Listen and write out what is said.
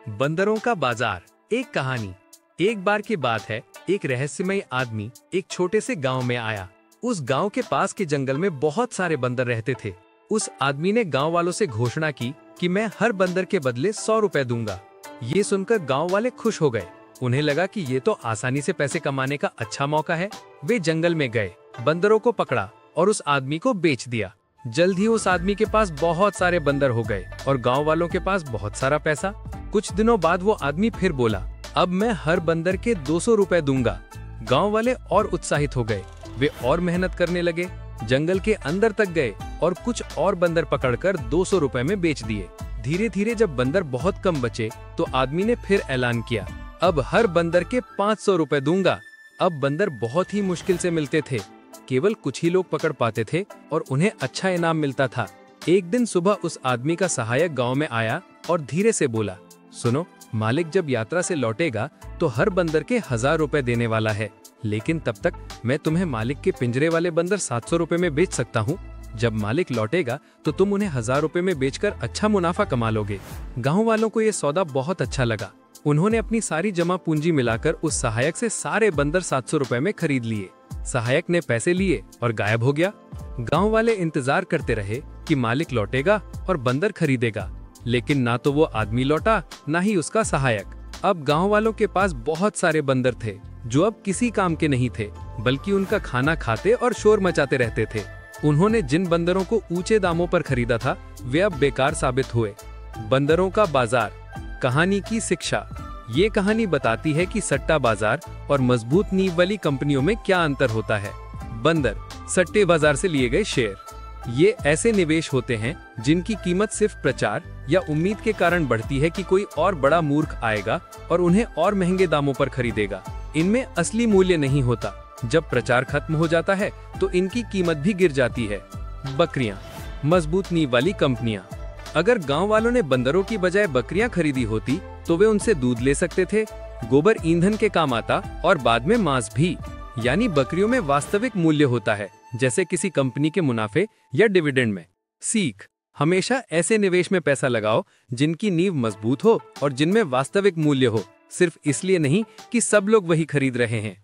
बंदरों का बाजार। एक कहानी। एक बार की बात है, एक रहस्यमय आदमी एक छोटे से गांव में आया। उस गांव के पास के जंगल में बहुत सारे बंदर रहते थे। उस आदमी ने गांव वालों से घोषणा की कि मैं हर बंदर के बदले 100 रुपए दूंगा। ये सुनकर गांव वाले खुश हो गए। उन्हें लगा कि ये तो आसानी से पैसे कमाने का अच्छा मौका है। वे जंगल में गए, बंदरों को पकड़ा और उस आदमी को बेच दिया। जल्द ही उस आदमी के पास बहुत सारे बंदर हो गए और गांव वालों के पास बहुत सारा पैसा। कुछ दिनों बाद वो आदमी फिर बोला, अब मैं हर बंदर के 200 रुपए दूंगा। गांव वाले और उत्साहित हो गए। वे और मेहनत करने लगे, जंगल के अंदर तक गए और कुछ और बंदर पकड़कर 200 रुपए में बेच दिए। धीरे धीरे जब बंदर बहुत कम बचे तो आदमी ने फिर ऐलान किया, अब हर बंदर के 500 रुपए दूंगा। अब बंदर बहुत ही मुश्किल से मिलते थे, केवल कुछ ही लोग पकड़ पाते थे और उन्हें अच्छा इनाम मिलता था। एक दिन सुबह उस आदमी का सहायक गांव में आया और धीरे से बोला, सुनो, मालिक जब यात्रा से लौटेगा तो हर बंदर के 1000 रुपए देने वाला है, लेकिन तब तक मैं तुम्हें मालिक के पिंजरे वाले बंदर 700 रुपए में बेच सकता हूँ। जब मालिक लौटेगा तो तुम उन्हें 1000 रुपए में बेचकर अच्छा मुनाफा कमा लोगे। गाँव वालों को ये सौदा बहुत अच्छा लगा। उन्होंने अपनी सारी जमा पूंजी मिलाकर उस सहायक से सारे बंदर 700 रुपए में खरीद लिए। सहायक ने पैसे लिए और गायब हो गया। गांव वाले इंतजार करते रहे कि मालिक लौटेगा और बंदर खरीदेगा, लेकिन ना तो वो आदमी लौटा, ना ही उसका सहायक। अब गांव वालों के पास बहुत सारे बंदर थे जो अब किसी काम के नहीं थे, बल्कि उनका खाना खाते और शोर मचाते रहते थे। उन्होंने जिन बंदरों को ऊंचे दामों पर खरीदा था वे अब बेकार साबित हुए। बंदरों का बाजार। कहानी की शिक्षा। ये कहानी बताती है कि सट्टा बाजार और मजबूत नींव वाली कंपनियों में क्या अंतर होता है। बंदर सट्टे बाजार से लिए गए शेयर। ये ऐसे निवेश होते हैं जिनकी कीमत सिर्फ प्रचार या उम्मीद के कारण बढ़ती है कि कोई और बड़ा मूर्ख आएगा और उन्हें और महंगे दामों पर खरीदेगा। इनमें असली मूल्य नहीं होता। जब प्रचार खत्म हो जाता है तो इनकी कीमत भी गिर जाती है। बकरियां। मजबूत नींव वाली कंपनियां। अगर गांव वालों ने बंदरों की बजाय बकरियां खरीदी होती तो वे उनसे दूध ले सकते थे, गोबर ईंधन के काम आता और बाद में मांस भी। यानी बकरियों में वास्तविक मूल्य होता है, जैसे किसी कंपनी के मुनाफे या डिविडेंड में। सीख। हमेशा ऐसे निवेश में पैसा लगाओ जिनकी नींव मजबूत हो और जिनमें वास्तविक मूल्य हो, सिर्फ इसलिए नहीं कि सब लोग वही खरीद रहे हैं।